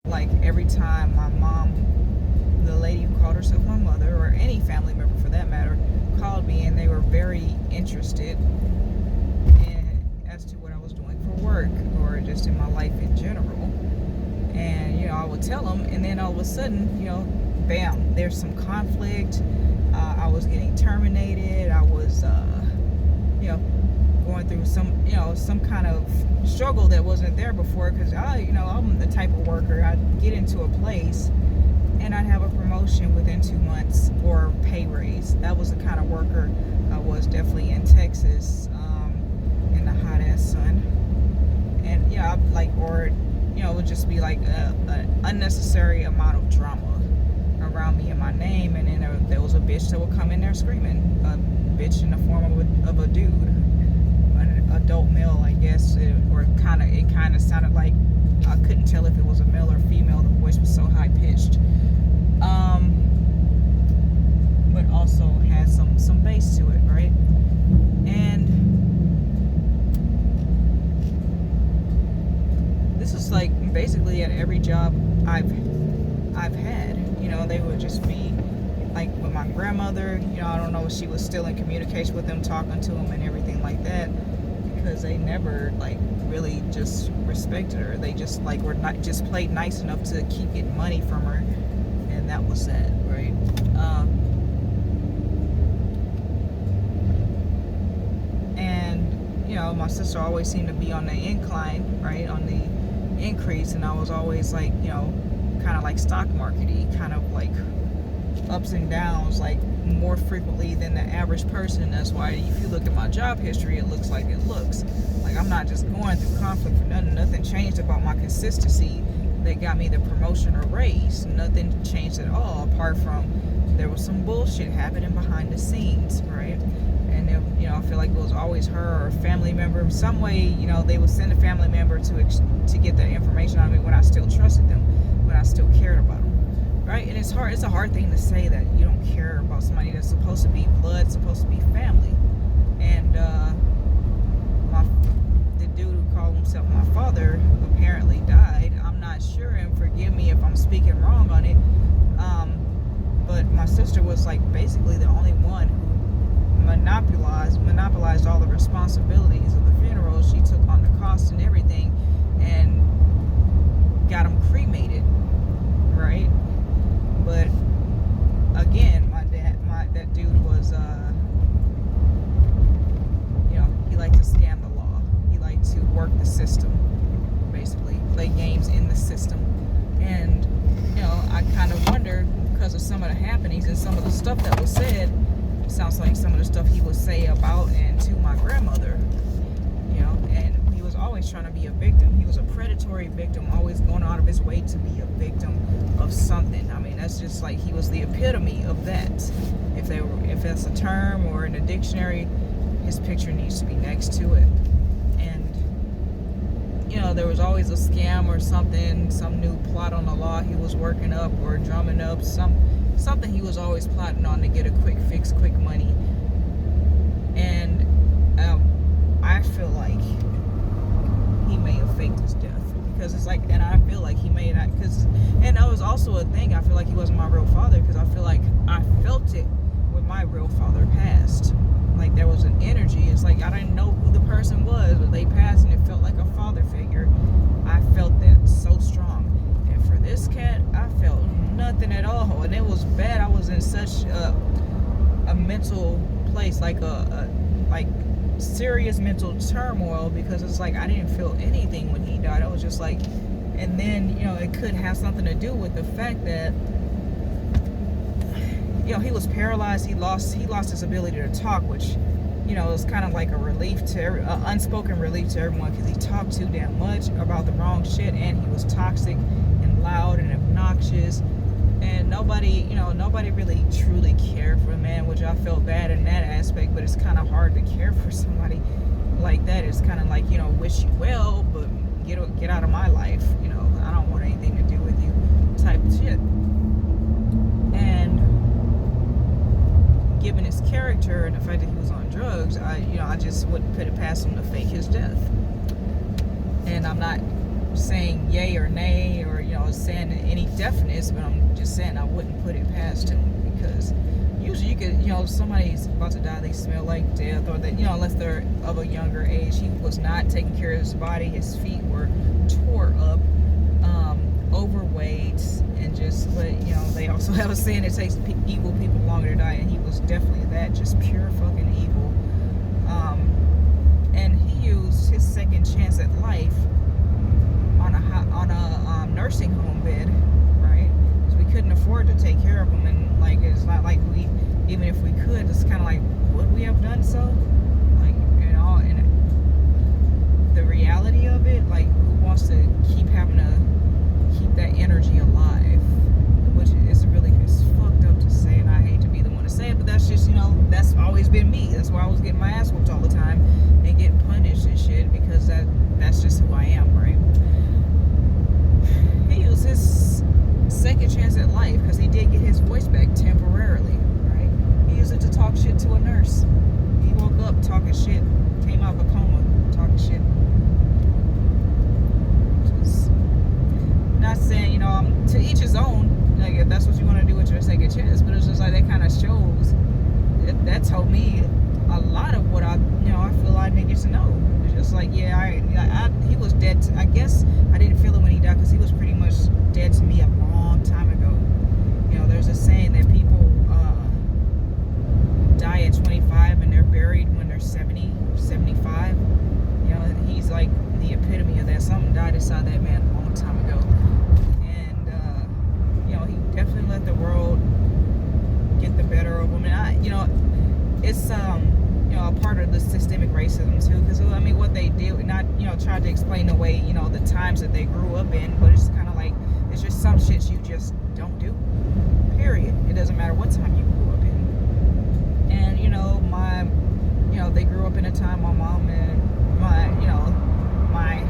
like every time my mom, the lady who called herself my mother, or any family member for that matter, called me, and they were very interested as to what I was doing for work or just in my life in general. And I would tell them, and then all of a sudden, bam, there's some conflict. I was getting terminated. I was going through some kind of struggle that wasn't there before, because I'm the type of worker, I'd get into a place and I'd have a promotion within 2 months or pay raise. That was the kind of worker I was, definitely in Texas, in the hot ass sun. And it would just be like an unnecessary amount of drama around me and my name. And then there was a bitch that would come in there screaming, a bitch in the form of a dude, an adult male, I guess. It kind of sounded like, I couldn't tell if it was a male or female. The voice was so high pitched, but also had some bass to it, right? And this is like basically at every job I've had. They would just be like with my grandmother. I don't know if she was still in communication with them, talking to them and everything like that, because they never really just respected her. They just were not just played nice enough to keep getting money from her, and that was that, right? And my sister always seemed to be on the incline, right, on the increase, and I was always kind of like stock market-y, kind of like ups and downs, like more frequently than the average person. That's why if you look at my job history, it looks like it looks. Like I'm not just going through conflict for nothing. Nothing changed about my consistency that got me the promotion or raise. Nothing changed at all, apart from there was some bullshit happening behind the scenes, right? And I feel like it was always her or a family member. Some way, they would send a family member to get that information on me when I still trusted them, when I still cared about them, right? And it's hard. It's a hard thing to say that you don't care about somebody that's supposed to be blood, supposed to be family. And the dude who called himself my father apparently died. I'm not sure, and forgive me if I'm speaking wrong on it. But my sister was basically the only one who monopolized all the responsibilities of the funeral. She took on the cost and everything, and got them cremated, right? But again, that dude was, he liked to scam the law. He liked to work the system, basically play games in the system. And I kind of wonder, because of some of the happenings and some of the stuff that was said, it sounds like some of the stuff he would say about and to my grandmother, and he was always trying to be a victim. He was a predatory victim, always going out of his way to be a victim of something. I mean, that's just like, he was the epitome of that. If that's a term or in a dictionary, his picture needs to be next to it. And there was always a scam or something, some new plot on the law he was working up or drumming up, something he was always plotting on to get a quick fix, quick money. And I feel like he may have faked his death, because it's like, and I feel like he may not, and that was also a thing. I feel like he wasn't my real father, because I feel like I felt it when my real father passed. Like there was an energy. It's like I didn't know who the person was, but they passed, and it felt like a father figure. I felt that so strong. And for this cat, I felt nothing at all, and it was bad. I was in such a mental place, like a serious mental turmoil, because it's like I didn't feel anything when he died. I was just like, and then it could have something to do with the fact that he was paralyzed. He lost his ability to talk, which it was kind of like a relief to unspoken relief to everyone, because he talked too damn much about the wrong shit, and he was toxic and loud and obnoxious. And nobody really truly cared for the man, which I felt bad in that aspect. But it's kind of hard to care for somebody like that. It's kind of like, wish you well, but get out of my life. I don't want anything to do with you, type of shit. And given his character and the fact that he was on drugs, I just wouldn't put it past him to fake his death. And I'm not saying yay or nay, or saying definite, but I'm just saying I wouldn't put it past him, because usually you could, somebody's about to die, they smell like death, or that, unless they're of a younger age. He was not taking care of his body. His feet were tore up, overweight, and just, they also have a saying, it takes evil people longer to die, and he was definitely that, just pure fucking evil. And he used his second chance at life on a nursing home bed, right? Because we couldn't afford to take care of him, and it's not like we, even if we could, it's kind of like, would we have done so? And the reality of it, who wants to keep having to keep that energy alive, which is really, it's fucked up to say, and I hate to be the one to say it, but that's just, that's always been me. That's why I was getting my ass whooped all the time and getting punished and shit, because that's just who I am, right? He used his second chance at life, because he did get his voice back temporarily, right? He used it to talk shit to a nurse. He woke up talking shit, came out of a coma talking shit. Just not saying, to each his own, if that's what you want to do with your second chance, but it's just that kind of shows, that told me a lot of what I feel I needed to know. It's just he was dead. I guess I didn't feel it when he died, because he was pretty much dead to me a long time ago. There's a saying that people die at 25 and they're buried when they're 70 or 75. He's like the epitome of that. Something died inside that man a long time ago, and he definitely let the world get the better of him. And it's a part of the systemic racism too, because what they did, not tried to explain away the times that they grew up in, but it's kind of like, it's just some shit you just don't do, period. It doesn't matter what time you grew up in. And they grew up in a time, my mom and my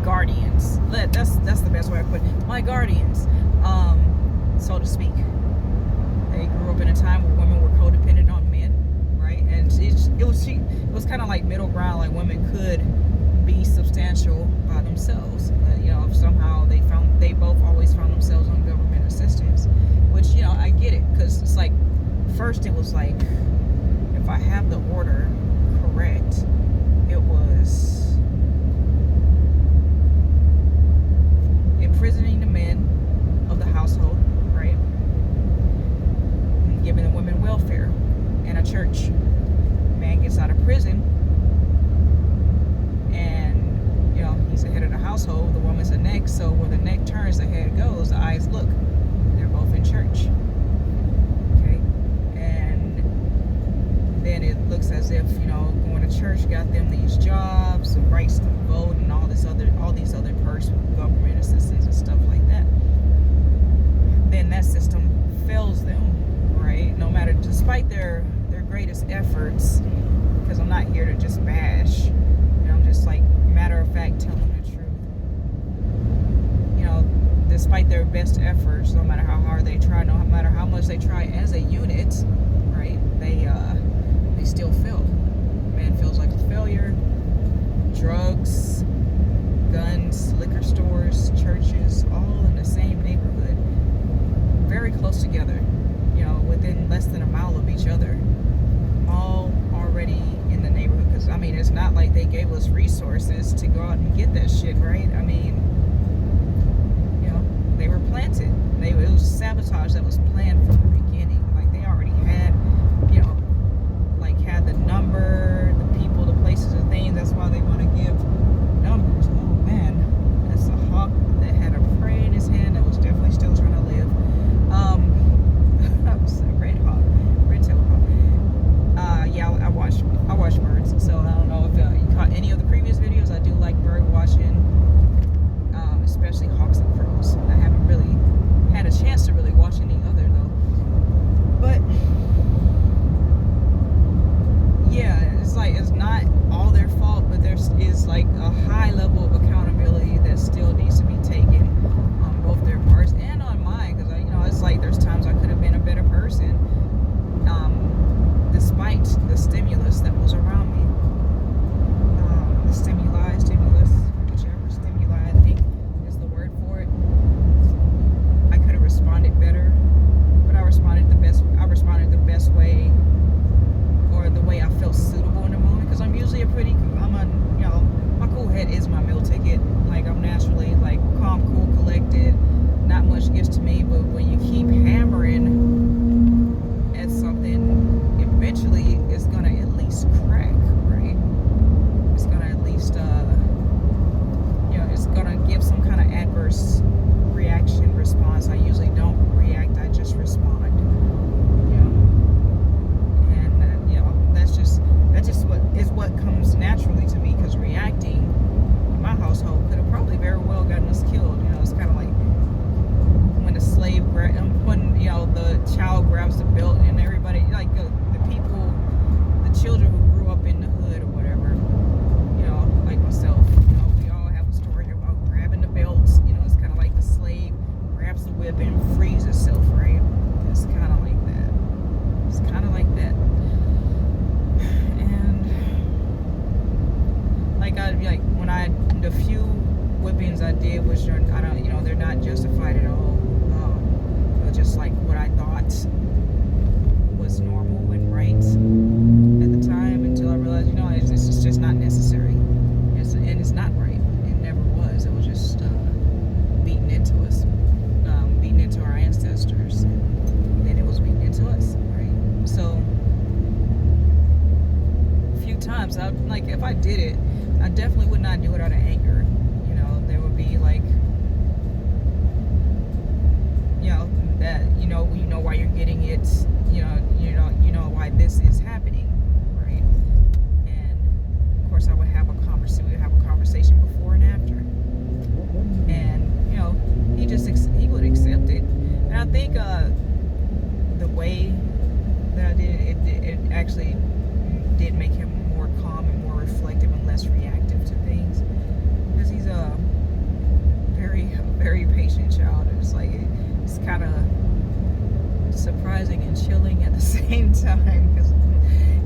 guardians, that's the best way I put it, my guardians, so to speak, they grew up in a time where women were codependent on men, right? And it was kind of like middle ground, like women could be substantial by themselves, but somehow they both always found themselves on government assistance, which I get it, because it's like, first it was like, if I have the order correct, it was imprisoning the men of the household, right, and giving the women welfare and a church. Man gets out of prison, and he's the head of the household, the woman's the neck, so where the neck turns, the head goes, the eyes look. They're both in church, okay? And then it looks as if going to church got them these jobs, the rights to vote, and all these other perks with government assistance and stuff like that. Then that system fails them, right? No matter, despite their greatest efforts, because I'm not here to just bash, I'm just matter of fact telling the truth. Despite their best efforts, no matter how hard they try, no matter how much they try as a unit, right, they still fail. Man feels like a failure. Drugs, guns, liquor stores, churches, all in the same neighborhood, very close together, within less than a mile of each other, all already in the neighborhood. Because it's not like they gave us resources to go out and get that shit, right? They were planted. It was sabotage that was planned from the beginning. They already had, had the number, the people, the places, the things. That's why they want to give numbers. Oh man, that's a hawk that had a prey in his hand that was definitely still trying to live. That was a red-tailed hawk. Yeah, I watch birds, so I don't know if you caught any of the previous videos. I do like bird watching, especially hawks and crows. I haven't really had a chance to really watch any other though. did it, I definitely would not do it out of anger. You know, there would be like, you know, that you know why you're getting it. You know why this is happening, right? And of course, I would have a conversation. We would have a conversation before and after, and you know, he would accept it. And I think the way that I did it actually did make him more calm and more reflective and less reactive to things, because he's a very patient child. And it's like it's kind of surprising and chilling at the same time, because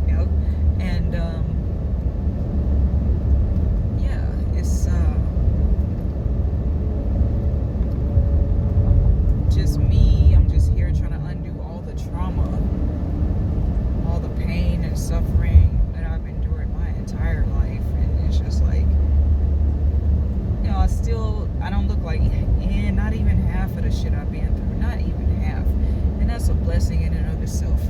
you know, and yeah, it's just me. I'm just here trying to undo all the trauma, all the pain and suffering that I've endured my entire life. And it's just like, you know, I don't look like not even half of the shit I've been through, not even half. And that's a blessing in and of itself.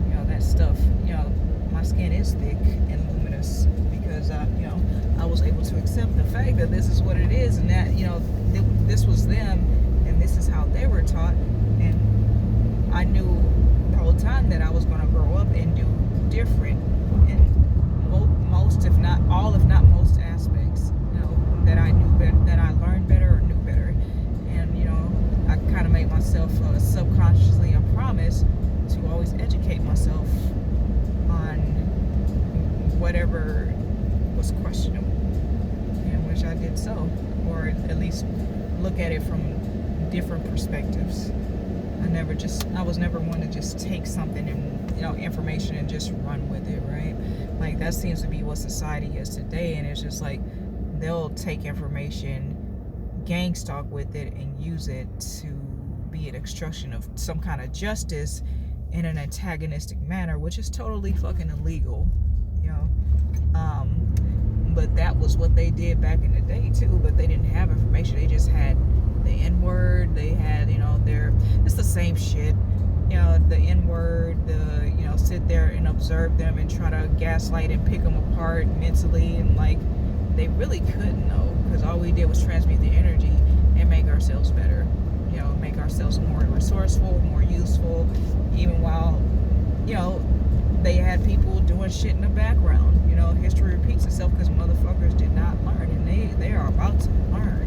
You know, that stuff, you know, my skin is thick and luminous because you know, I was able to accept the fact that this is what it is, and that, you know, this was them and this is how they were taught. And I knew the whole time that I was going to grow up and do different in most, if not all, if not most aspects, you know, that I knew better, that I learned better or knew better. And, you know, I kind of made myself subconsciously a promise to always educate myself on whatever was questionable, in which I did so, or at least look at it from different perspectives. I was never one to just take something and, you know, information and just run with it, right? Like, that seems to be what society is today. And it's just like, they'll take information, gang stalk with it, and use it to be an obstruction of some kind of justice in an antagonistic manner, which is totally fucking illegal, you know. But that was what they did back in the day too. But they didn't have information. They just had the N-word. They had, you know, it's the same shit. You know, the N-word, you know, sit there and observe them and try to gaslight and pick them apart mentally, and like, they really couldn't know, because all we did was transmute the energy and make ourselves better. You know, make ourselves more resourceful, more useful, even while, you know, they had people doing shit in the background. You know, history repeats itself because motherfuckers did not learn, and they are about to learn.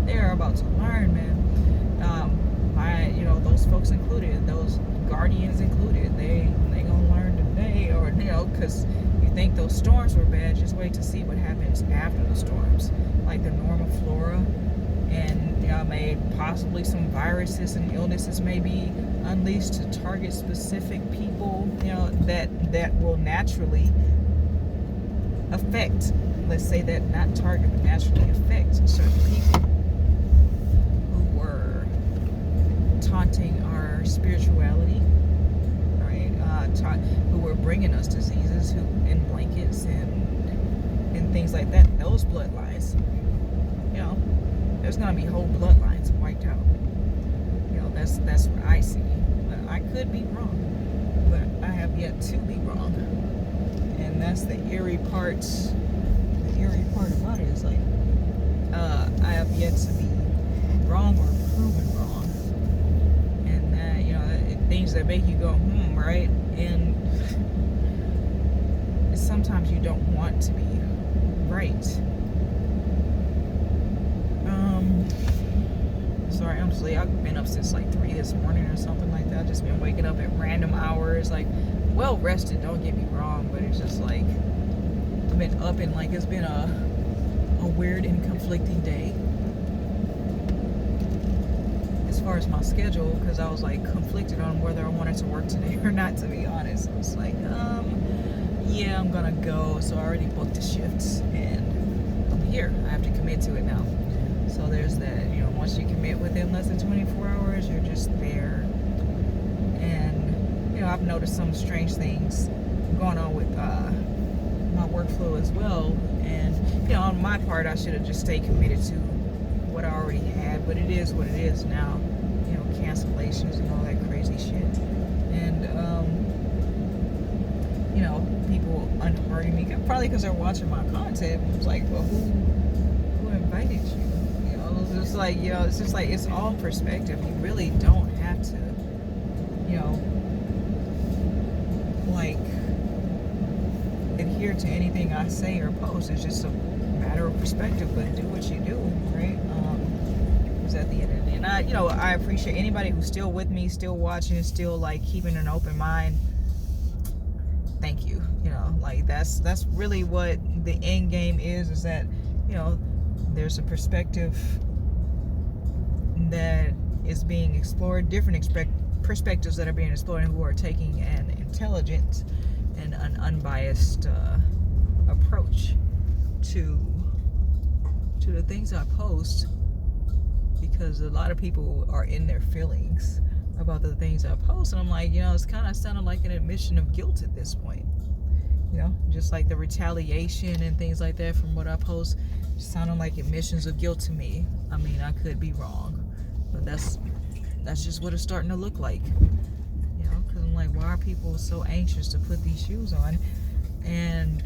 They are about to learn, man. You know, those folks included, those guardians included, they gonna learn today, or, you know, because you think those storms were bad, just wait to see what happens after the storms, like the normal flora, and, you know, possibly some viruses and illnesses may be unleashed to target specific people, you know, that will naturally affect, let's say that, not target, but naturally affect certain people who were taunting our spirituality, right? Who were bringing us diseases, who in blankets and things like that. Those bloodlines, you know, there's gonna be whole bloodlines wiped out. You know, that's what I see. But I could be wrong, but I have yet to be wrong. And that's the eerie part. The eerie part about it is like, I have yet to be wrong or proven wrong. And that, you know, things that make you go, right? And sometimes you don't want to be right. Sorry, I'm sleepy. I've been up since like 3 this morning or something like that. I've just been waking up at random hours, like, well rested, don't get me wrong, but it's just like, I've been up and like, it's been a weird and conflicting day as far as my schedule, because I was like conflicted on whether I wanted to work today or not, to be honest. I was like, yeah, I'm gonna go. So I already booked the shifts and I'm here. I have to commit to it now. So there's that, you know, once you commit within less than 24 hours, you're just there. And, you know, I've noticed some strange things going on with my workflow as well. And, you know, on my part, I should have just stayed committed to what I already had, but it is what it is now. You know, cancellations and all that crazy shit. And, people unheard me, probably because they're watching my content. It's like, well, who invited you? It's just like, it's just like, it's all perspective. You really don't have to, like, adhere to anything I say or post. It's just a matter of perspective, but do what you do, right? Because at the end of the day, and I appreciate anybody who's still with me, still watching, still like keeping an open mind. Thank you. Like that's really what the end game is that, there's a perspective that is being explored, different perspectives that are being explored, and who are taking an intelligent and an unbiased approach to the things I post, because a lot of people are in their feelings about the things I post, and I'm like, it's kind of sounding like an admission of guilt at this point. Just like the retaliation and things like that from what I post, sounding like admissions of guilt to me. I mean, I could be wrong, but that's just what it's starting to look like. Because I'm like, why are people so anxious to put these shoes on, and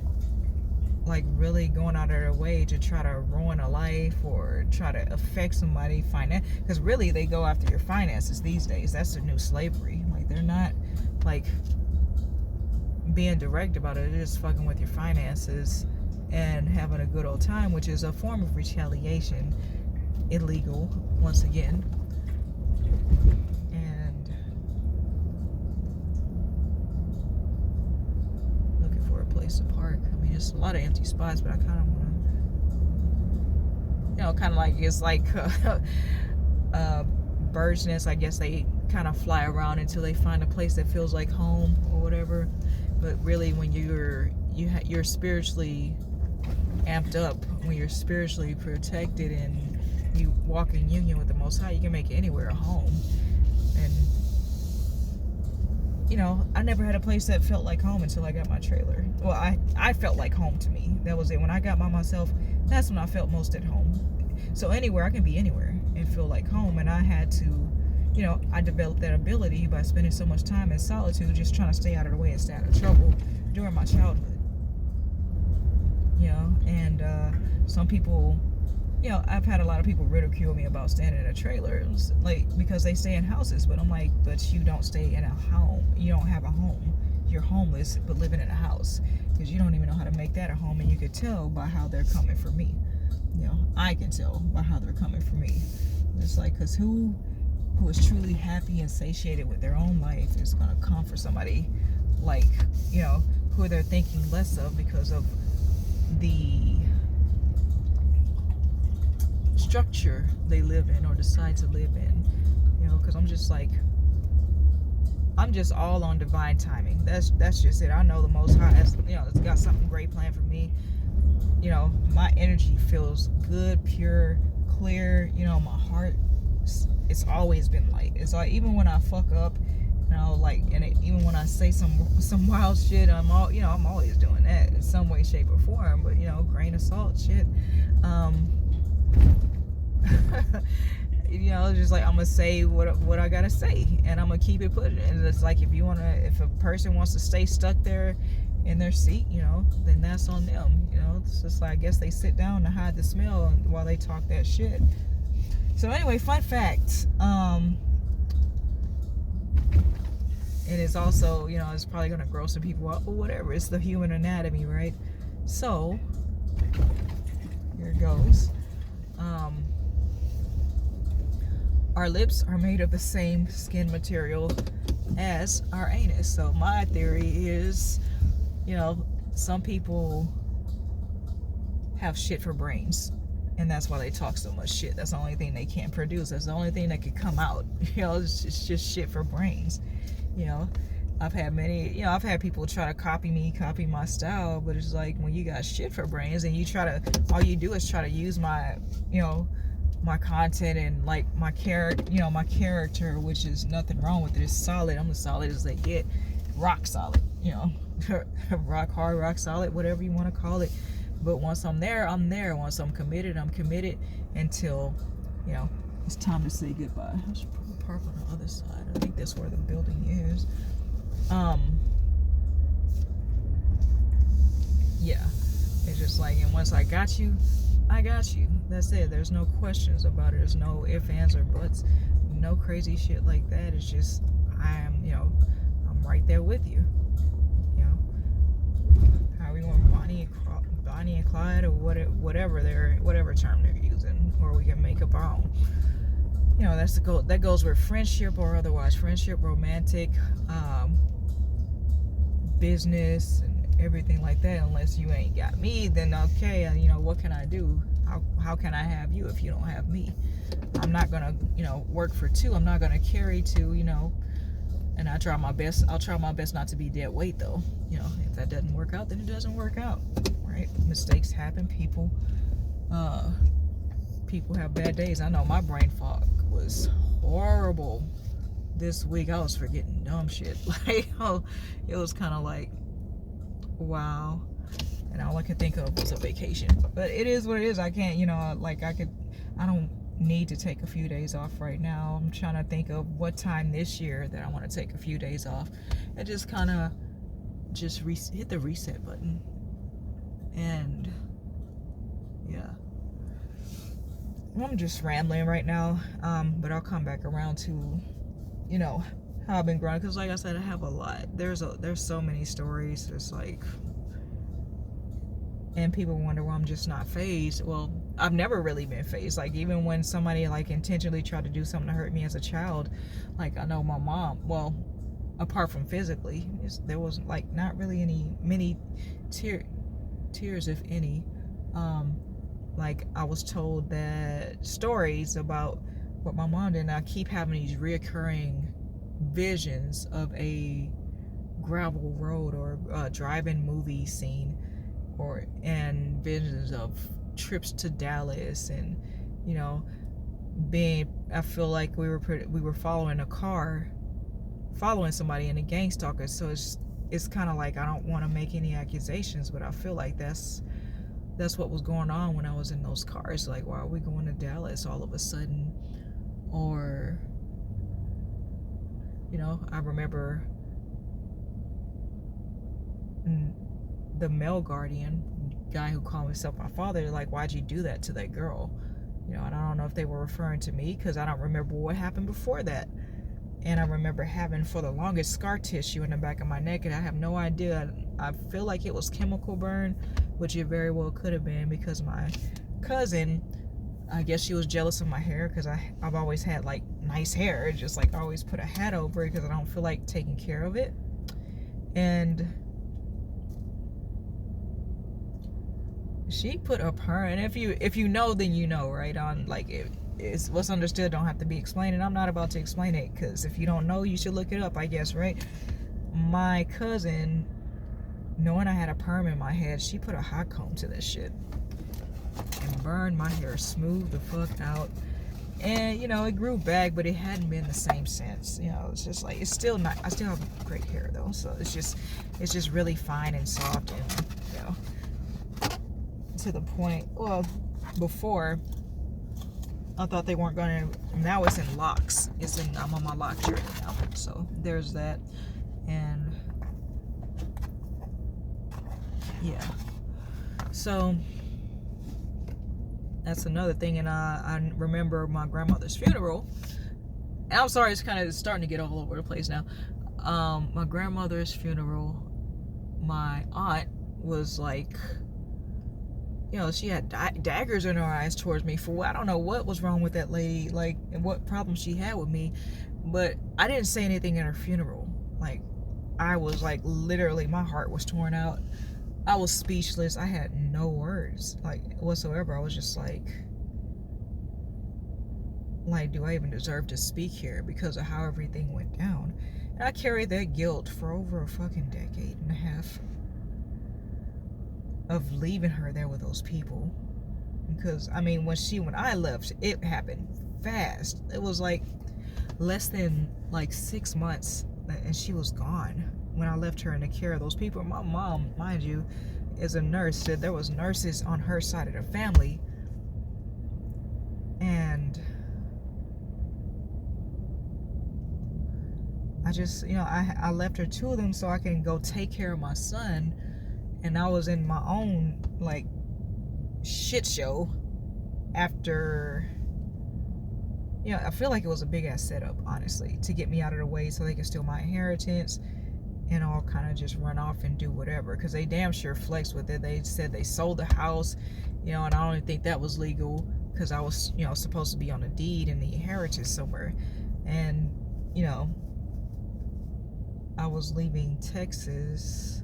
like really going out of their way to try to ruin a life or try to affect somebody because really they go after your finances these days. That's the new slavery. Like, they're not like being direct about it. They're just fucking with your finances and having a good old time, which is a form of retaliation, illegal once again. And looking for a place to park. I mean, there's a lot of empty spots, but I kind of want to, kind of like, it's like bird's nest. I guess they kind of fly around until they find a place that feels like home or whatever. But really, when you're spiritually amped up, when you're spiritually protected and you walk in union with the Most High, you can make anywhere a home. And I never had a place that felt like home until I got my trailer. Well, I felt like home to me. That was it. When I got by myself, that's when I felt most at home. So anywhere, I can be anywhere and feel like home. And I had to, I developed that ability by spending so much time in solitude, just trying to stay out of the way and stay out of trouble during my childhood. And some people, I've had a lot of people ridicule me about staying in a trailer, like, because they stay in houses. But I'm like, but you don't stay in a home. You don't have a home. You're homeless, but living in a house, because you don't even know how to make that a home. And you could tell by how they're coming for me. I can tell by how they're coming for me. It's like, because who is truly happy and satiated with their own life is going to come for somebody like, who they're thinking less of because of the structure they live in or decide to live in. Because I'm just all on divine timing. That's just it. I know the Most High has, it's got something great planned for me. My energy feels good, pure, clear. My heart, it's always been light. It's like, even when I fuck up, even when I say some wild shit, I'm always doing that in some way, shape, or form. But grain of salt, shit. It's just like, I'm gonna say what I gotta say, and I'm gonna keep it put. And it's like, if a person wants to stay stuck there in their seat, then that's on them. It's just like, I guess they sit down to hide the smell while they talk that shit. So anyway, fun fact. It is also, it's probably gonna gross some people out, but whatever. It's the human anatomy, right? So here it goes. Our lips are made of the same skin material as our anus. So my theory is, some people have shit for brains, and that's why they talk so much shit. That's the only thing they can't produce. That's the only thing that can come out. It's just shit for brains. I've had people try to copy my style, but it's like, when you got shit for brains and all you do is try to use my content and like my character, which is nothing wrong with it. It's solid. I'm as solid as they get. Rock solid, rock hard, rock solid, whatever you want to call it. But once I'm there, I'm there. Once I'm committed until, it's time to say goodbye. I should probably park on the other side. I think that's where the building is. yeah, it's just like, and once I got you, I got you. That's it. There's no questions about it. There's no ifs, ands, or buts. No crazy shit like that. It's just, I'm right there with you. You know, how we want Bonnie and Clyde, or whatever term they're using, or we can make up our own. That's the goal. That goes with friendship or otherwise. Friendship, romantic, business, and everything like that. Unless you ain't got me, then okay, what can I do? How can I have you if you don't have me? I'm not gonna, work for two. I'm not gonna carry two, and I'll try my best not to be dead weight, though. If that doesn't work out, then it doesn't work out, right? Mistakes happen. People have bad days. I know my brain fog was horrible this week. I was forgetting dumb shit. Like, it was kind of like, wow. And all I could think of was a vacation. But it is what it is. I can't, I don't need to take a few days off right now. I'm trying to think of what time this year that I want to take a few days off and just kind of hit the reset button. And yeah, I'm just rambling right now, but I'll come back around to how I've been growing, because like I said, I have a lot. There's so many stories. It's like, and people wonder why I'm just not phased. Well, I've never really been phased. Like, even when somebody like intentionally tried to do something to hurt me as a child, like, I know my mom, well, apart from physically, there was like not really many tears, if any. Like, I was told that stories about what my mom did, and I keep having these reoccurring visions of a gravel road or a drive-in movie scene, and visions of trips to Dallas, and I feel like we were following somebody in a gang stalker. So it's kind of like, I don't want to make any accusations, but I feel like that's what was going on when I was in those cars. Like, why are we going to Dallas all of a sudden? Or I remember the male guardian guy who called himself my father, like, why'd you do that to that girl? And I don't know if they were referring to me, because I don't remember what happened before that. And I remember having, for the longest, scar tissue in the back of my neck, and I have no idea. I feel like it was chemical burn, which it very well could have been, because my cousin, I guess she was jealous of my hair, because I've always had like nice hair, just like I always put a hat over it because I don't feel like taking care of it. And she put up her, and if you know, then you know, right? On like, it's what's understood don't have to be explained, and I'm not about to explain it, because if you don't know, you should look it up, I guess, right? My cousin, knowing I had a perm in my head, she put a hot comb to this shit and burned my hair smooth the fuck out. And it grew back, but it hadn't been the same since. It's just like, it's still not, I still have great hair though, so it's just really fine and soft, and to the point. Well, before I thought they weren't gonna. Now it's in locks. I'm on my lock journey now, so there's that. And yeah, so that's another thing. And I remember my grandmother's funeral. And I'm sorry, it's kind of starting to get all over the place now. My grandmother's funeral, my aunt was like, she had daggers in her eyes towards me for, I don't know what was wrong with that lady, like, and what problem she had with me. But I didn't say anything at her funeral. Like, I was like, literally, my heart was torn out. I was speechless. I had no words, like, whatsoever. I was just like, do I even deserve to speak here because of how everything went down? And I carried that guilt for over a fucking decade and a half of leaving her there with those people. Because when I left, it happened fast. It was like less than like 6 months and she was gone when I left her in the care of those people. My mom, mind you, is a nurse, said there was nurses on her side of the family, and I just, I left her to them so I can go take care of my son. And I was in my own like shit show after, you know, I feel like it was a big ass setup, honestly, to get me out of the way so they could steal my inheritance and all kind of just run off and do whatever, because they damn sure flexed with it. They said they sold the house, you know, and I don't even think that was legal, because I was, you know, supposed to be on a deed in the inheritance somewhere. And, you know, I was leaving Texas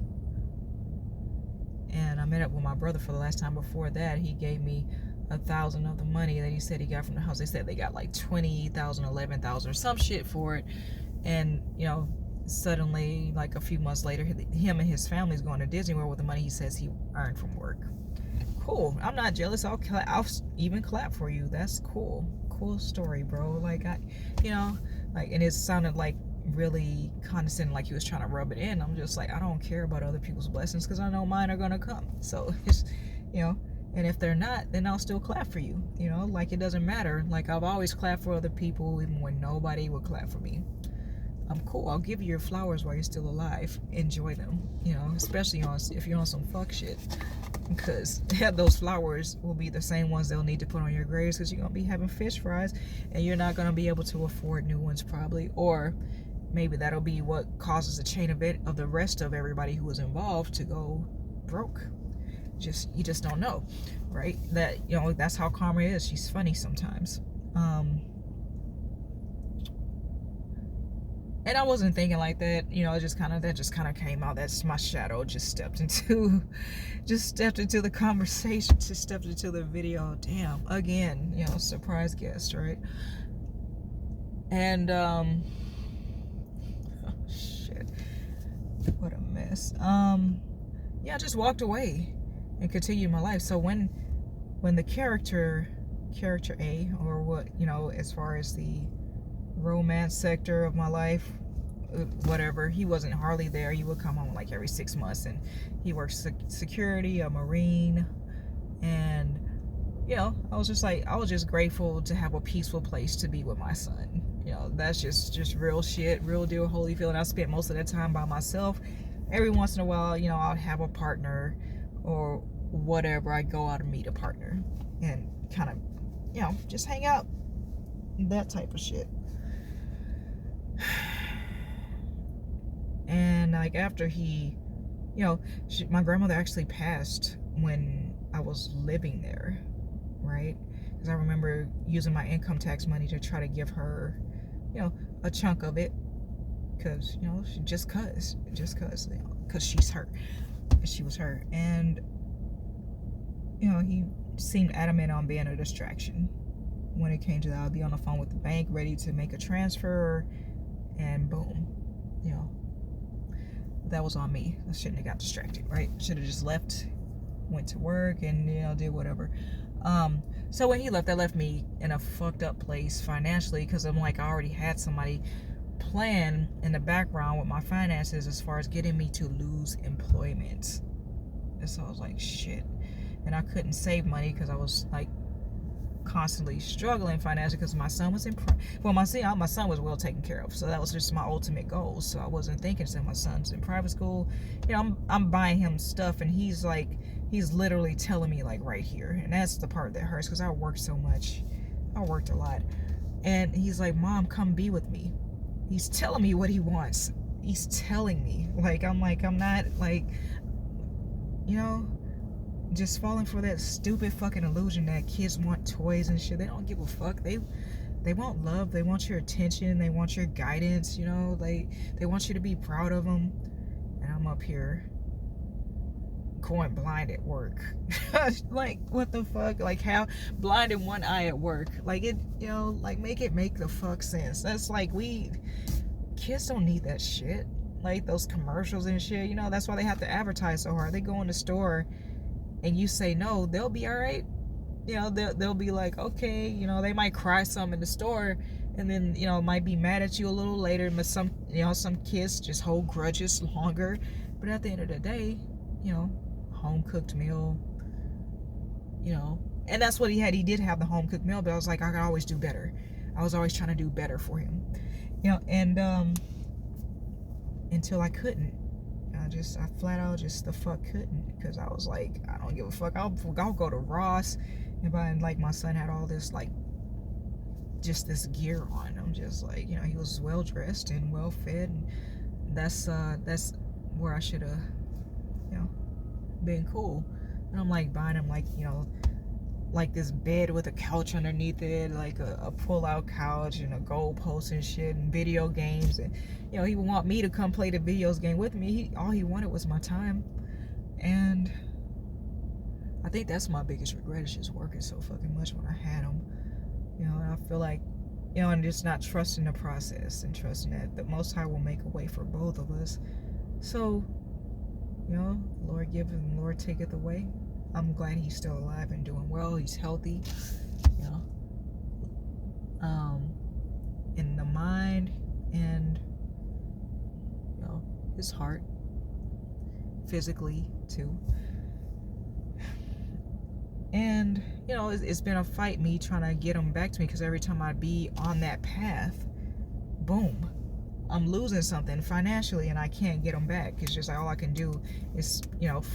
and I met up with my brother for the last time. Before that, he gave me $1,000 of the money that he said he got from the house. They said they got like 20,000, 11,000 or some shit for it. And, you know, suddenly, like a few months later, him and his family's going to Disney World with the money he says he earned from work. Cool. I'm not jealous. I'll even clap for you. That's cool. Cool story, bro. Like, you know, like, and it sounded like really condescending, like he was trying to rub it in. I'm just like, I don't care about other people's blessings because I know mine are gonna come. So it's, you know, and if they're not, then I'll still clap for you. You know, like, it doesn't matter. Like, I've always clapped for other people even when nobody would clap for me. I'm cool. I'll give you your flowers while you're still alive. Enjoy them, you know, especially if you're on some fuck shit, because those flowers will be the same ones they'll need to put on your graves, because you're gonna be having fish fries and you're not gonna be able to afford new ones probably, or maybe that'll be what causes the chain event of the rest of everybody who was involved to go broke. You just don't know, right? That, you know, that's how karma is. She's funny sometimes. And I wasn't thinking like that, you know. It just kind of came out. That's my shadow just stepped into the conversation, just stepped into the video. Damn, again, you know, surprise guest, right? And oh, shit, what a mess. Yeah, I just walked away and continued my life. So when the character A, or what, you know, as far as the romance sector of my life, whatever, he wasn't hardly there. He would come home like every 6 months, and he worked security, a Marine. And, you know, I was just grateful to have a peaceful place to be with my son. You know, that's just real shit, real deal, Holyfield. I spent most of that time by myself. Every once in a while, you know, I'd have a partner or whatever. I'd go out and meet a partner and kind of, you know, just hang out, that type of shit. And like, after he, you know, my grandmother actually passed when I was living there, right? Because I remember using my income tax money to try to give her, you know, a chunk of it, because, you know, just cause, you know, because she's her, she was her. And, you know, he seemed adamant on being a distraction when it came to that. I'd be on the phone with the bank ready to make a transfer, and boom, you know, that was on me. I shouldn't have got distracted, right? Should have just left, went to work, and, you know, did whatever. So when he left, that left me in a fucked up place financially, because I'm like, I already had somebody plan in the background with my finances as far as getting me to lose employment. And so I was like, shit. And I couldn't save money because I was like constantly struggling financially, because my son was my son was well taken care of, so that was just my ultimate goal. So I wasn't thinking, so my son's in private school, you know, I'm buying him stuff, and he's literally telling me, like, right here, and that's the part that hurts, because I worked so much, I worked a lot, and he's like, Mom, come be with me. He's telling me what he wants. He's telling me, like, I'm not, like, you know, just falling for that stupid fucking illusion that kids want toys and shit. They don't give a fuck. They want love. They want your attention. They want your guidance. You know, they want you to be proud of them. And I'm up here going blind at work. Like, what the fuck? Like, how blind in one eye at work? Like, it, you know, like, make the fuck sense. That's like, kids don't need that shit. Like, those commercials and shit. You know, that's why they have to advertise so hard. They go in the store and you say no, they'll be all right. You know, they'll be like, okay, you know, they might cry some in the store, and then, you know, might be mad at you a little later. But some kids just hold grudges longer. But at the end of the day, you know, home cooked meal, you know, and that's what he had. He did have the home cooked meal, but I was like, I could always do better. I was always trying to do better for him, you know, and until I couldn't. I flat out just the fuck couldn't, because I was like, I don't give a fuck. I'll go to Ross and buy, and like my son had all this like just this gear on. I'm just like, he was well dressed and well fed, and that's where I should have, been cool. And I'm like buying him like, like this bed with a couch underneath it, like a pull-out couch and a goal post and shit, and video games, and he would want me to come play the videos game with me. All he wanted was my time, and I think that's my biggest regret, is just working so fucking much when I had him. And I feel like, and just not trusting the process and trusting that the Most High will make a way for both of us. So, Lord giveth and Lord taketh away. I'm glad he's still alive and doing well. He's healthy, in the mind and, his heart, physically too. And, it's been a fight, me trying to get him back to me, because every time I'd be on that path, boom, I'm losing something financially, and I can't get him back. It's just like all I can do is,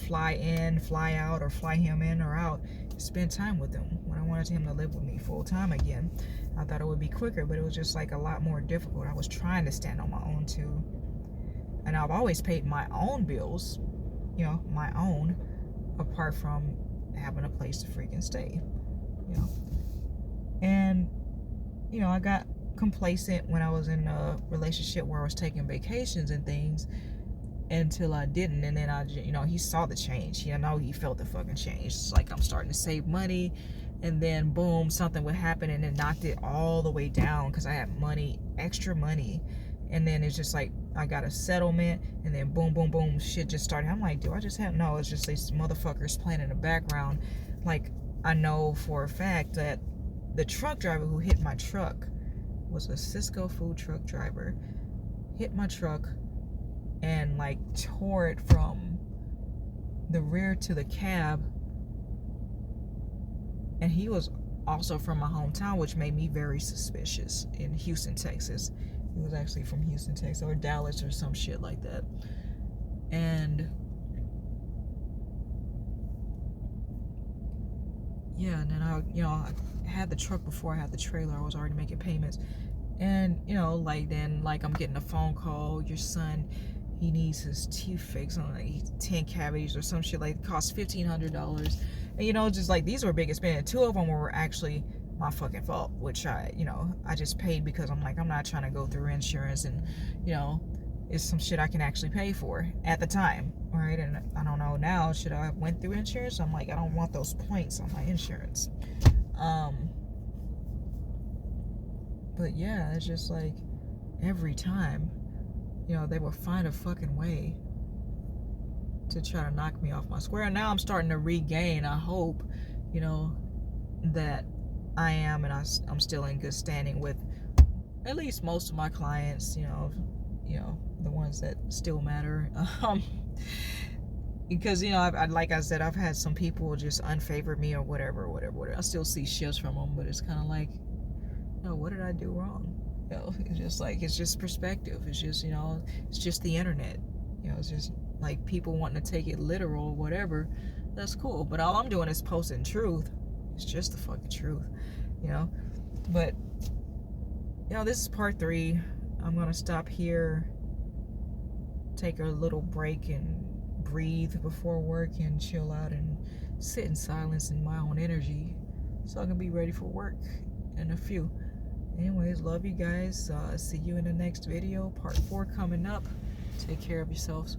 fly in, fly out, or fly him in or out, spend time with him. When I wanted him to live with me full time again, I thought it would be quicker, but it was just like a lot more difficult. I was trying to stand on my own too. And I've always paid my own bills, my own, apart from having a place to freaking stay, And, I got complacent when I was in a relationship where I was taking vacations and things, until I didn't. And then he saw the change. He felt the fucking change. It's like I'm starting to save money, and then boom, something would happen and it knocked it all the way down, because I had money, extra money. And then it's just like I got a settlement, and then boom, boom, boom, shit just started. I'm like, do I just have, no, it's just these motherfuckers playing in the background. Like, I know for a fact that the truck driver who hit my truck was a Cisco food truck driver, hit my truck and like tore it from the rear to the cab. And he was also from my hometown, which made me very suspicious, in Houston, Texas. He was actually from Houston, Texas, or Dallas or some shit like that. And yeah, and then I had the truck before I had the trailer. I was already making payments. And, like I'm getting a phone call, your son, he needs his teeth fixed on like 10 cavities or some shit, like it costs $1,500. And, just like, these were big expenses. 2 of them were actually my fucking fault, which I just paid because I'm like, I'm not trying to go through insurance, and, it's some shit I can actually pay for at the time, right? And I don't know now, should I have went through insurance? I'm like, I don't want those points on my insurance. But yeah, it's just like every time, they would find a fucking way to try to knock me off my square. And now I'm starting to regain, I hope, that I am, and I'm still in good standing with at least most of my clients, the ones that still matter. Because, like I said, I've had some people just unfavor me or whatever. I still see shifts from them, but it's kind of like, what did I do wrong? It's just like, it's just perspective. It's just, it's just the internet. It's just like people wanting to take it literal or whatever. That's cool. But all I'm doing is posting truth. It's just the fucking truth, But, this is part 3. I'm going to stop here, take a little break and breathe before work, and chill out and sit in silence in my own energy, so I can be ready for work in a few. Anyways, love you guys. See you in the next video. Part 4 coming up. Take care of yourselves.